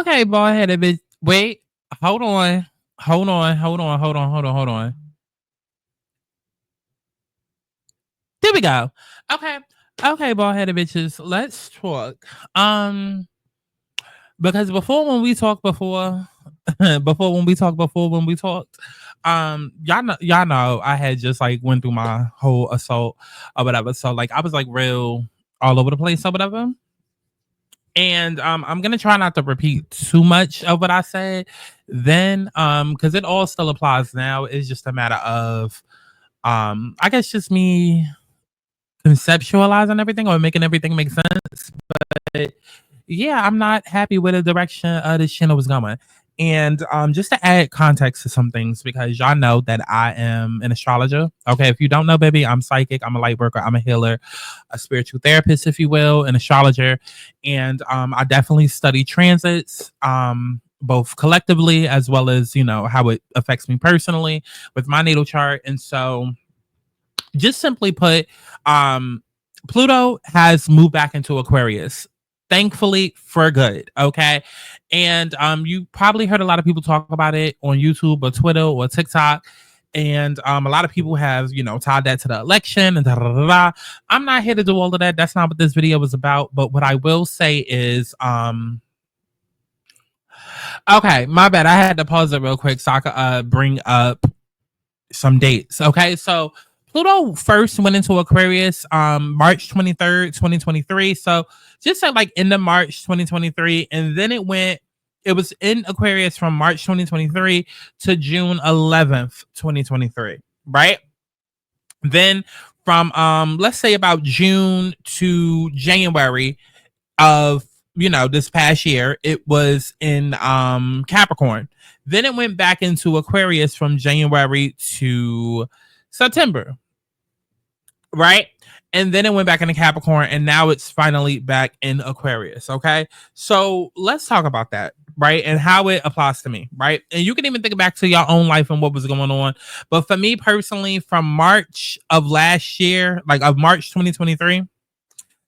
Okay, bald headed bitch. Wait, hold on. Hold on. There we go. Okay. Okay, bald headed bitches. Let's talk. Because before when we talked before, when we talked, y'all know I had just like went through my whole assault or whatever. So like I was like real all over the place or whatever. And I'm gonna try not to repeat too much of what I said then, because it all still applies now. It's just a matter of I guess just me conceptualizing everything or making everything make sense. But yeah, I'm not happy with the direction this channel was going. And just to add context to some things, because y'all know that I am an astrologer. Okay, if you don't know, baby, I'm psychic, I'm a light worker, I'm a healer, a spiritual therapist, if you will, an astrologer. And I definitely study transits, both collectively as well as, you know, how it affects me personally with my natal chart. And so just simply put, Pluto has moved back into Aquarius. Thankfully for good. Okay. And you probably heard a lot of people talk about it on YouTube or Twitter or TikTok. And a lot of people have, you know, tied that to the election and da, da, da, da. I'm not here to do all of that. That's not what this video was about. But what I will say is okay, my bad. I had to pause it real quick so I could bring up some dates. Okay, so Pluto first went into Aquarius March 23rd, 2023. So just say like end of March 2023. And then it was in Aquarius from March 2023 to June 11th, 2023. Right? Then from let's say about June to January of, you know, this past year, it was in Capricorn. Then it went back into Aquarius from January to September, right? And then it went back into Capricorn, and now it's finally back in Aquarius. Okay, so let's talk about that, right, and how it applies to me, right? And you can even think back to your own life and what was going on. But for me personally, from March of last year, like of March 2023.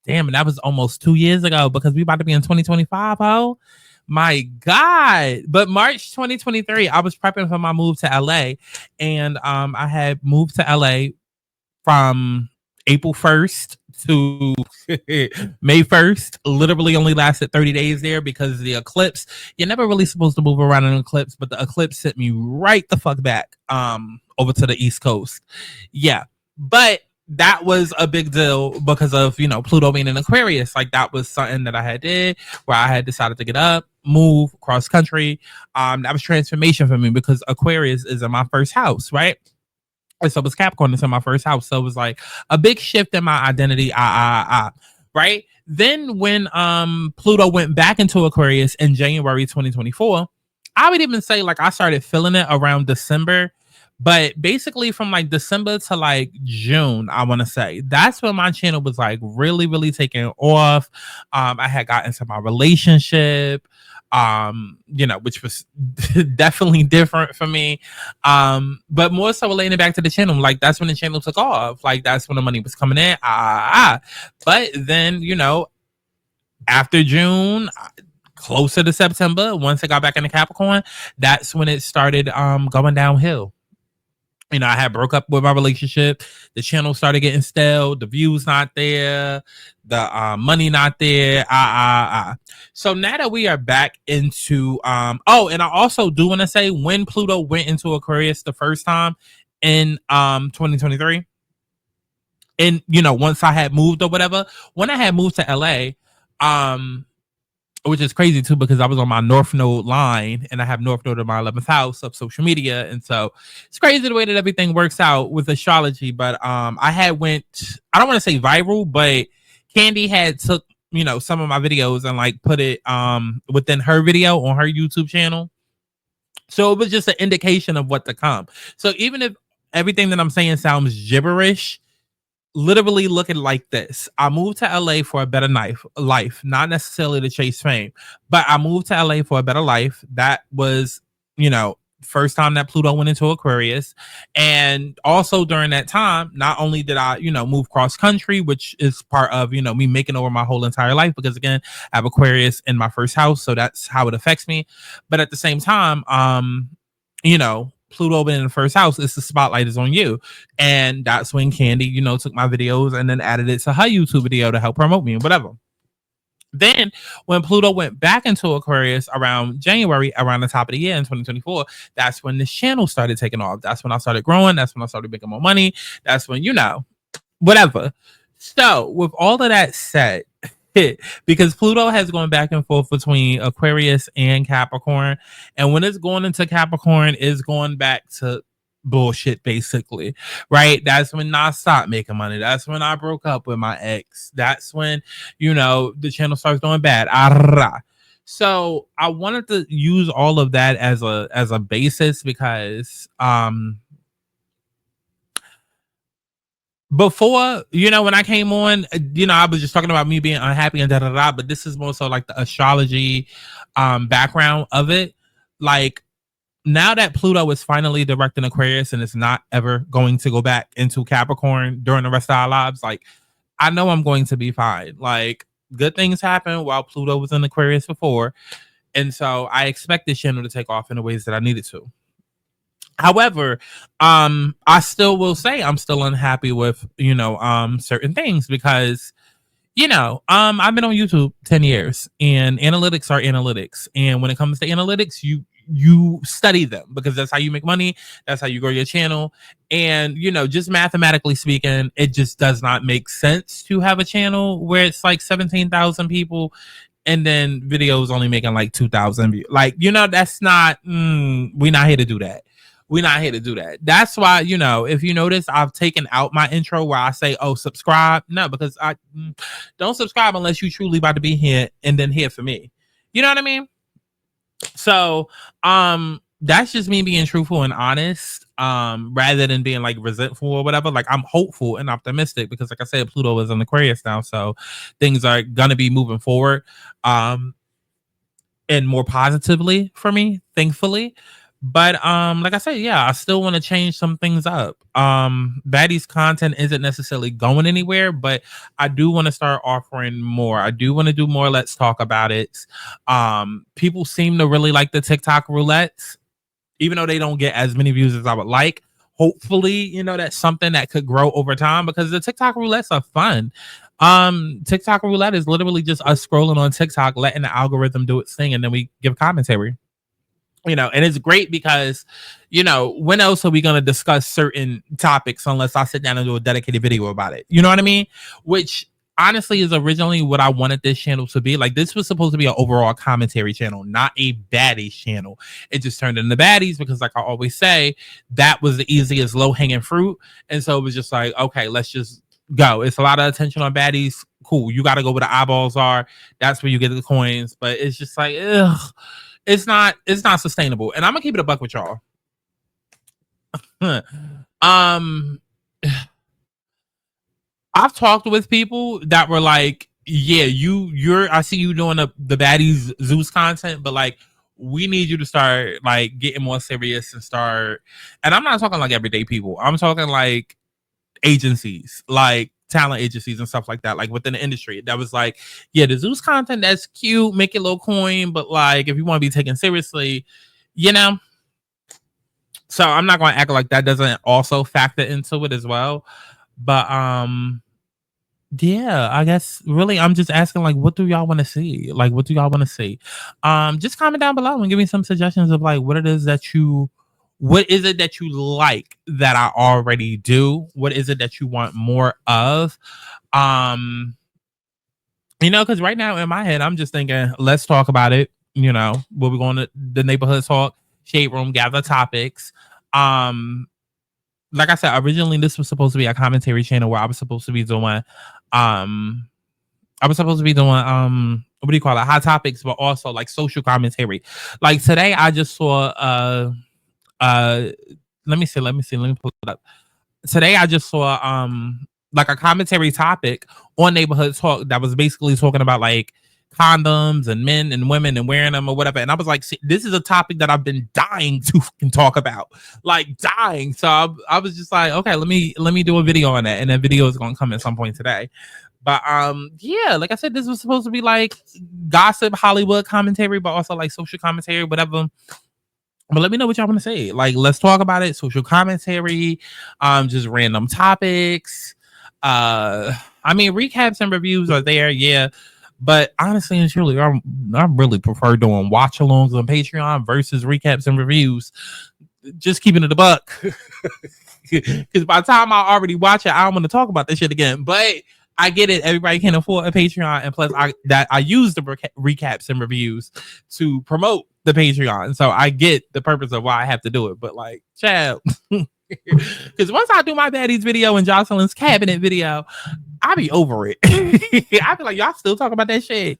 Damn, and that was almost 2 years ago because we about to be in 2025, oh my God. But March 2023, I was prepping for my move to LA. And I had moved to LA from April 1st to May 1st. Literally only lasted 30 days there because the eclipse. You're never really supposed to move around in an eclipse, but the eclipse sent me right the fuck back over to the East Coast. Yeah. But that was a big deal because of, you know, Pluto being in Aquarius. Like that was something that I had did where I had decided to get up, move cross country. That was transformation for me because Aquarius is in my first house, right? And so it was Capricorn, it's in my first house. So it was like a big shift in my identity. Right? Then when Pluto went back into Aquarius in January 2024, I would even say like I started feeling it around December. But basically from like December to like June, I want to say that's when my channel was like really, really taking off. I had got into my relationship, you know, which was definitely different for me. But more so relating it back to the channel, like that's when the channel took off. Like that's when the money was coming in. But then, you know, after June, closer to September, once I got back into Capricorn, that's when it started going downhill. You know, I had broke up with my relationship. The channel started getting stale. The views not there. The money not there. So now that we are back into oh, and I also do want to say when Pluto went into Aquarius the first time in 2023, and you know, once I had moved or whatever, when I had moved to LA, which is crazy too because I was on my North Node line and I have North Node in my 11th house of social media, and so it's crazy the way that everything works out with astrology. But I had went, I don't want to say viral, but Candy had took, you know, some of my videos and like put it within her video on her YouTube channel, so it was just an indication of what to come. So even if everything that I'm saying sounds gibberish, literally looking like this. I moved to LA for a better life, not necessarily to chase fame, but I moved to LA for a better life. That was, you know, first time that Pluto went into Aquarius. And also during that time, not only did I, move cross country, which is part of, me making over my whole entire life, because again, I have Aquarius in my first house. So that's how it affects me. But at the same time, Pluto being in the first house, it's the spotlight is on you. And that's when Candy, took my videos and then added it to her YouTube video to help promote me and whatever. Then when Pluto went back into Aquarius around January, around the top of the year in 2024, that's when this channel started taking off. That's when I started growing. That's when I started making more money. That's when, whatever. So with all of that said, because Pluto has gone back and forth between Aquarius and Capricorn, and when it's going into Capricorn, it's going back to bullshit, basically, right? That's when I stopped making money. That's when I broke up with my ex. That's when, the channel starts doing bad. So I wanted to use all of that as a basis, because before, when I came on, I was just talking about me being unhappy and but this is more so like the astrology background of it. Like, now that Pluto is finally direct in Aquarius and it's not ever going to go back into Capricorn during the rest of our lives, like, I know I'm going to be fine. Like, good things happen while Pluto was in Aquarius before. And so I expect this channel to take off in the ways that I need it to. However, I still will say I'm still unhappy with, certain things, because I've been on YouTube 10 years, and analytics are analytics. And when it comes to analytics, you study them, because that's how you make money. That's how you grow your channel. And, just mathematically speaking, it just does not make sense to have a channel where it's like 17,000 people and then videos only making like 2,000 views. Like, that's not, we're not here to do that. We're not here to do that. That's why, if you notice, I've taken out my intro where I say, oh, subscribe. No, because I don't subscribe unless you truly about to be here and then here for me. You know what I mean? So, that's just me being truthful and honest, rather than being like resentful or whatever. Like, I'm hopeful and optimistic, because like I said, Pluto is in Aquarius now. So things are going to be moving forward, and more positively for me, thankfully. But like I said, yeah, I still want to change some things up. Baddie's content isn't necessarily going anywhere, but I do want to start offering more. I do want to do more Let's Talk About It. People seem to really like the TikTok roulettes, even though they don't get as many views as I would like. Hopefully, that's something that could grow over time, because the TikTok roulettes are fun. TikTok roulette is literally just us scrolling on TikTok, letting the algorithm do its thing, and then we give commentary. And it's great because, when else are we going to discuss certain topics unless I sit down and do a dedicated video about it? You know what I mean? Which honestly is originally what I wanted this channel to be. Like, this was supposed to be an overall commentary channel, not a baddies channel. It just turned into baddies because, like I always say, that was the easiest low-hanging fruit. And so it was just like, okay, let's just go. It's a lot of attention on baddies. Cool. You got to go where the eyeballs are. That's where you get the coins. But it's just like, ugh. It's not sustainable. And I'm gonna keep it a buck with y'all. I've talked with people that were like, yeah, I see you doing the baddies Zeus content, but like, we need you to start like getting more serious and start. And I'm not talking like everyday people. I'm talking like agencies, like talent agencies and stuff like that, like within the industry, that was like, yeah, the Zeus content, that's cute, make it low coin, but like, if you want to be taken seriously, so I'm not going to act like that doesn't also factor into it as well. But yeah, I guess really I'm just asking, like, what do y'all want to see? Like, what do y'all want to see? Just comment down below and give me some suggestions of like what is it that you like that I already do? What is it that you want more of? Because right now in my head, I'm just thinking, let's talk about it. We'll be going to the neighborhood talk, shade room, gather topics. Like I said, originally this was supposed to be a commentary channel where I was supposed to be doing what do you call it? Hot topics, but also like social commentary. Like today I just saw let me pull it up. Today I just saw like a commentary topic on neighborhood talk that was basically talking about like condoms and men and women and wearing them or whatever. And I was like, see, this is a topic that I've been dying to fucking talk about, like dying. So I was just like, okay, let me do a video on that, and that video is gonna come at some point today. But yeah, like I said, this was supposed to be like gossip, Hollywood commentary, but also like social commentary, whatever. But let me know what y'all want to say. Like, let's talk about it. Social commentary, just random topics. I mean, recaps and reviews are there, yeah. But honestly and truly, I really prefer doing watch alongs on Patreon versus recaps and reviews. Just keeping it a buck. Because by the time I already watch it, I don't want to talk about this shit again. But I get it. Everybody can afford a Patreon, and plus, I use the recaps and reviews to promote the Patreon, so I get the purpose of why I have to do it. But like, child, because once I do my baddies video and Jocelyn's cabinet video, I be over it. I be like, y'all still talking about that shit.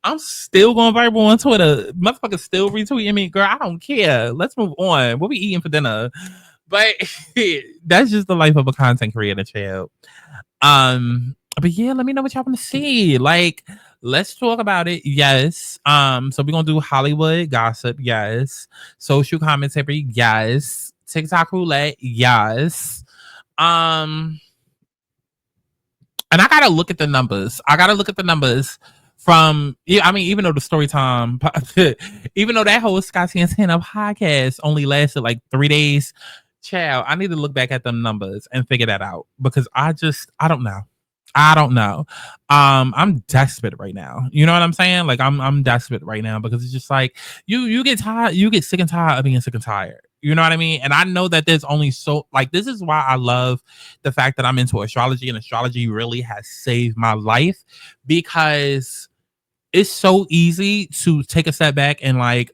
I'm still going viral on Twitter. Motherfuckers still retweeting me, girl. I don't care. Let's move on. What we eating for dinner? But that's just the life of a content creator, child. But yeah, let me know what y'all want to see. Like, let's talk about it. Yes. So we're gonna do Hollywood gossip. Yes. Social commentary. Yes. TikTok roulette. Yes. And I gotta look at the numbers. From, I mean, even though the Storytime, even though that whole Scott Santana podcast only lasted like 3 days, child, I need to look back at them numbers and figure that out, because I don't know. I'm desperate right now. You know what I'm saying? Like, I'm desperate right now, because it's just like you get tired, you get sick and tired of being sick and tired. You know what I mean? And I know that there's only so, like, this is why I love the fact that I'm into astrology, and astrology really has saved my life, because it's so easy to take a step back and like,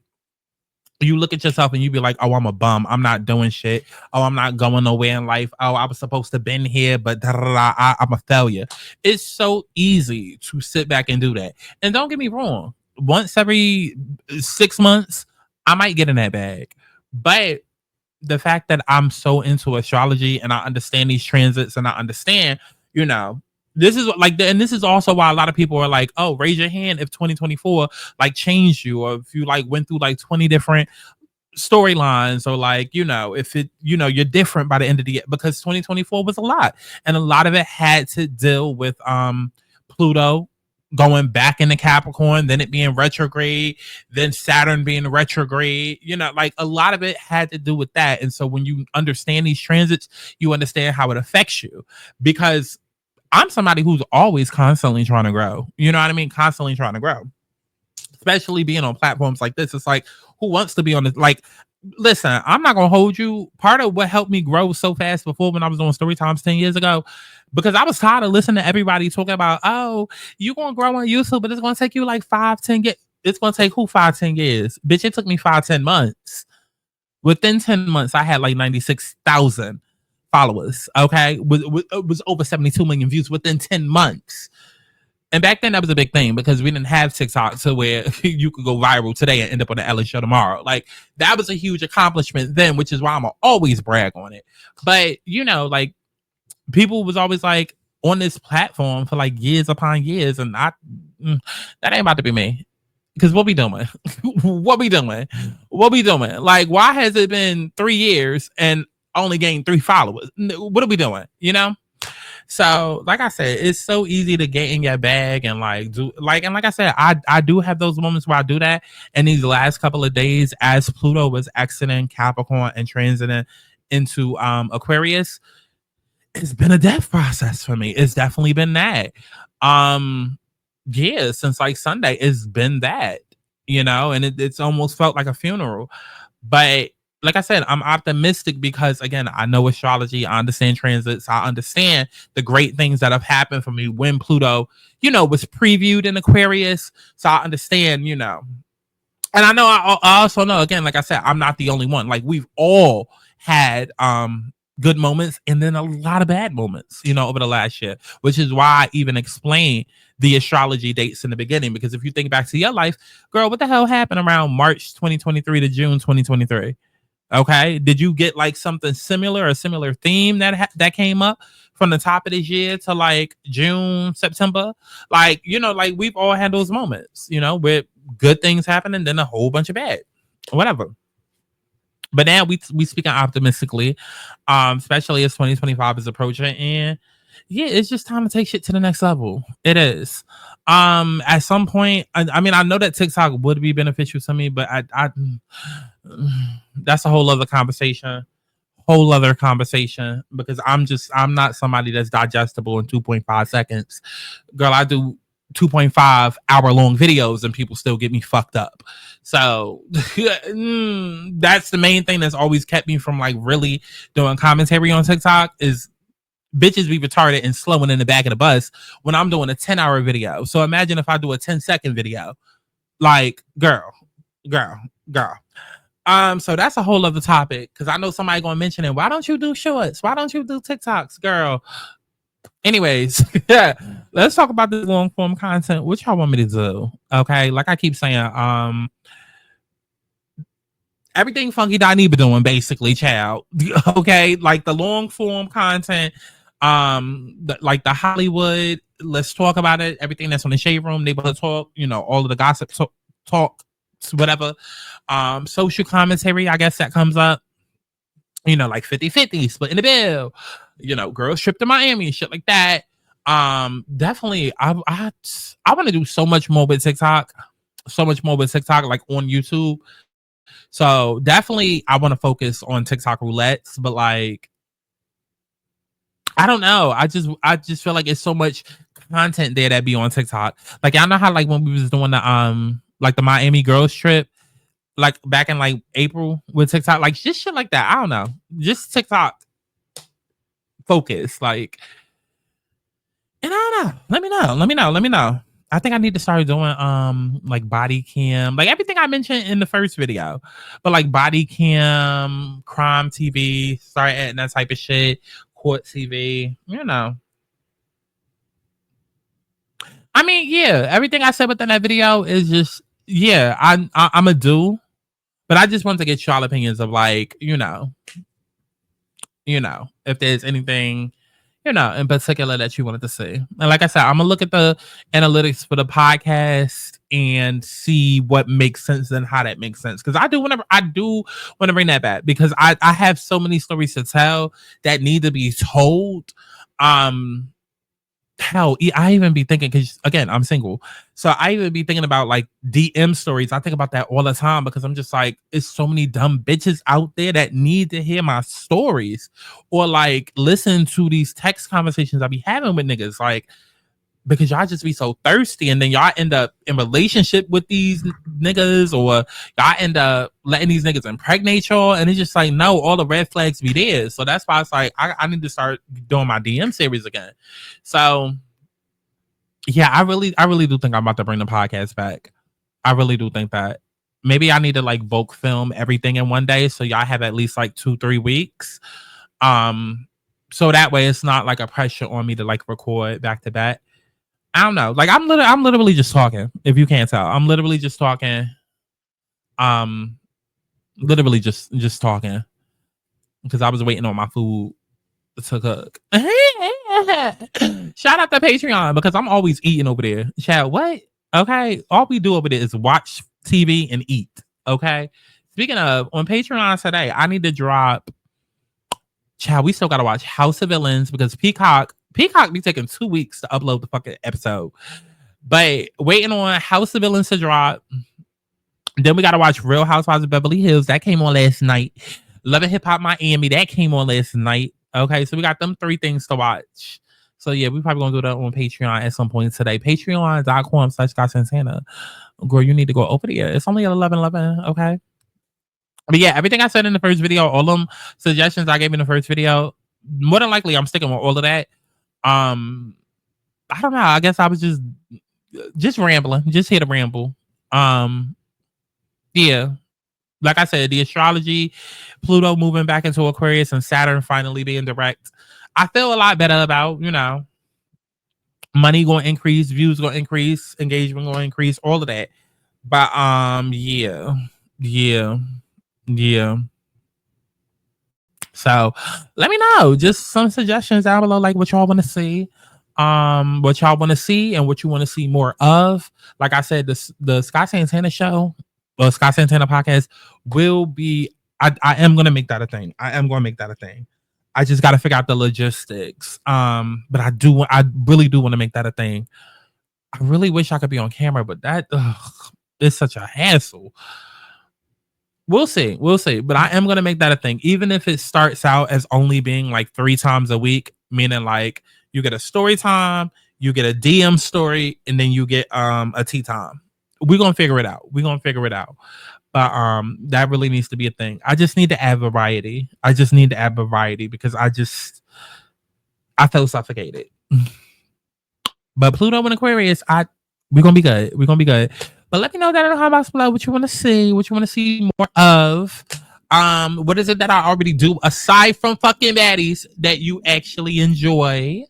you look at yourself and you be like, oh, I'm a bum. I'm not doing shit. Oh, I'm not going nowhere in life. Oh, I was supposed to been here, but I'm a failure. It's so easy to sit back and do that. And don't get me wrong. Once every 6 months, I might get in that bag. But the fact that I'm so into astrology and I understand these transits, and I understand, you know, this is like, and this is also why a lot of people are like, oh, raise your hand if 2024 like changed you, or if you like went through like 20 different storylines, or like, you know, if it, you know, you're different by the end of the year, because 2024 was a lot, and a lot of it had to deal with Pluto going back into Capricorn, then it being retrograde, then Saturn being retrograde, you know, like a lot of it had to do with that. And so when you understand these transits, you understand how it affects you, because I'm somebody who's always constantly trying to grow. You know what I mean? Constantly trying to grow. Especially being on platforms like this. It's like, who wants to be on this? Like, listen, I'm not going to hold you. Part of what helped me grow so fast before, when I was doing Storytimes 10 years ago, because I was tired of listening to everybody talking about, oh, you're going to grow on YouTube, but it's going to take you like 5-10 years. It's going to take who 5-10 years? Bitch, it took me 5-10 months. Within 10 months, I had like 96,000 followers. Okay, it was over 72 million views within 10 months. And back then that was a big thing, because we didn't have TikTok to where you could go viral today and end up on the Ellen show tomorrow. Like, that was a huge accomplishment then, which is why I'm always brag on it. But you know, like, people was always like on this platform for like years upon years, and that ain't about to be me. Because what we doing? What we doing? Like, why has it been 3 years and only gained 3 followers? What are we doing? You know? So, like I said, it's so easy to get in your bag and like do like, and like I said, I do have those moments where I do that. And these last couple of days, as Pluto was exiting Capricorn and transiting into Aquarius, it's been a death process for me. It's definitely been that. Yeah, since like Sunday, it's been that, you know, and it's almost felt like a funeral. But like I said, I'm optimistic, because again, I know astrology, I understand transits, I understand the great things that have happened for me when Pluto, you know, was previewed in Aquarius. So I understand, you know, and I know, I also know, again, like I said, I'm not the only one. Like, we've all had good moments and then a lot of bad moments, you know, over the last year, which is why I even explained the astrology dates in the beginning. Because if you think back to your life, girl, what the hell happened around March 2023 to June 2023? Okay, did you get like something similar, a similar theme that came up from the top of this year to like June, September? Like, you know, like we've all had those moments, you know, with good things happening, then a whole bunch of bad, whatever. But now we speaking optimistically, especially as 2025 is approaching, and yeah, it's just time to take shit to the next level. It is. At some point, I mean, I know that TikTok would be beneficial to me, but I that's a whole other conversation. Whole other conversation because I'm not somebody that's digestible in 2.5 seconds. Girl, I do 2.5 hour long videos and people still get me fucked up. So that's the main thing that's always kept me from like really doing commentary on TikTok is bitches be retarded and slowing in the back of the bus when I'm doing a 10-hour video. So imagine if I do a 10-second video. Like, girl. So that's a whole other topic because I know somebody gonna mention it. Why don't you do shorts? Why don't you do TikToks, girl? Anyways, yeah, let's talk about this long form content. What y'all want me to do? Okay, like I keep saying, everything Funky Dineba doing basically, child. Okay, like the long form content, like the Hollywood. Let's talk about it. Everything that's on the Shade Room, Neighborhood Talk. You know, all of the gossip talk, whatever. Social commentary, I guess that comes up. You know, like 50-50, splitting the bill. You know, girls trip to Miami and shit like that. Definitely, I want to do so much more with TikTok, like on YouTube. So definitely, I want to focus on TikTok roulettes, but like, I don't know. I just feel like it's so much content there that be on TikTok. Like, y'all know how like when we was doing the like the Miami girls trip, like back in like April with TikTok, like just shit like that. I don't know, just TikTok focus, like, and I don't know. Let me know. I think I need to start doing like body cam, like everything I mentioned in the first video, but like body cam, crime TV, start adding that type of shit, court TV, you know. I mean, yeah, everything I said within that video is just yeah, I'm a do, but I just want to get y'all opinions of like, you know, if there's anything, you know, in particular that you wanted to see. And like I said, I'm gonna look at the analytics for the podcast and see what makes sense and how that makes sense. Because I do want to bring that back because I have so many stories to tell that need to be told. Hell, I even be thinking because again, I'm single, so I even be thinking about like DM stories. I think about that all the time because I'm just like, it's so many dumb bitches out there that need to hear my stories or like listen to these text conversations I be having with niggas, like because y'all just be so thirsty and then y'all end up in relationship with these niggas or y'all end up letting these niggas impregnate y'all, and it's just like, no, all the red flags be there. So that's why it's like I need to start doing my DM series again. So yeah, I really do think I'm about to bring the podcast back. I really do think that maybe I need to like bulk film everything in one day so y'all have at least like 2-3 weeks. So that way it's not like a pressure on me to like record back to back. I don't know. Like I'm literally just talking. If you can't tell, I'm literally just talking. Literally just talking because I was waiting on my food to cook. Shout out to Patreon because I'm always eating over there. Chad, what? Okay, all we do over there is watch TV and eat. Okay. Speaking of, on Patreon today, I need to drop. Chad, we still gotta watch House of Villains because Peacock be taking 2 weeks to upload the fucking episode. But waiting on House of Villains to drop. Then we gotta watch Real Housewives of Beverly Hills. That came on last night. Love and Hip Hop Miami. That came on last night. Okay, so we got them 3 things to watch. So yeah, we probably gonna do that on Patreon at some point today. Patreon.com/Santana. Girl, you need to go over there. It's only 11:11. Okay. But yeah, everything I said in the first video, all them suggestions I gave in the first video, more than likely I'm sticking with all of that. I don't know. I guess I was just rambling, just here to ramble. Yeah. Like I said, the astrology, Pluto moving back into Aquarius and Saturn finally being direct. I feel a lot better about, you know, money going to increase, views going to increase, engagement going to increase, all of that. But yeah. So let me know. Just some suggestions down below, like what y'all want to see. What y'all want to see and what you want to see more of. Like I said, the Sky Santana show, or Sky Santana podcast will be, I am gonna make that a thing. I am gonna make that a thing. I just gotta figure out the logistics. But I really do want to make that a thing. I really wish I could be on camera, but that is such a hassle. We'll see. We'll see. But I am gonna make that a thing, even if it starts out as only being like 3 times a week, meaning like you get a story time, you get a DM story, and then you get a tea time. We're gonna figure it out. We're gonna figure it out. But that really needs to be a thing. I just need to add variety. I just need to add variety because I feel suffocated. But Pluto and Aquarius, we're gonna be good. We're gonna be good. But let me know down in the comments below what you want to see, what you want to see more of. What is it that I already do aside from fucking baddies that you actually enjoy?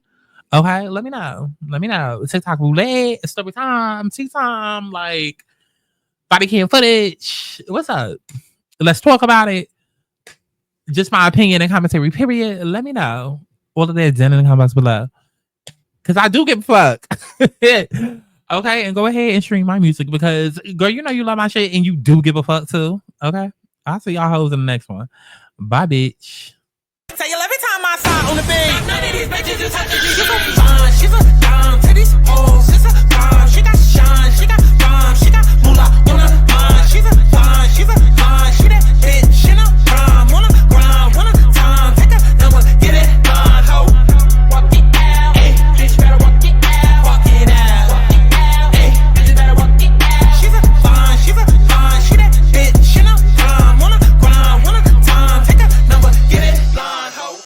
Okay, let me know. Let me know. TikTok roulette, story time, tea time, like body cam footage. What's up? Let's talk about it. Just my opinion and commentary, period. Let me know. All of that down in the comments below. Because I do give a fuck. Okay, and go ahead and stream my music because, girl, you know you love my shit and you do give a fuck too. Okay, I'll see y'all hoes in the next one. Bye, bitch. Tell you every time I saw on the bed. None of these bitches is touching me.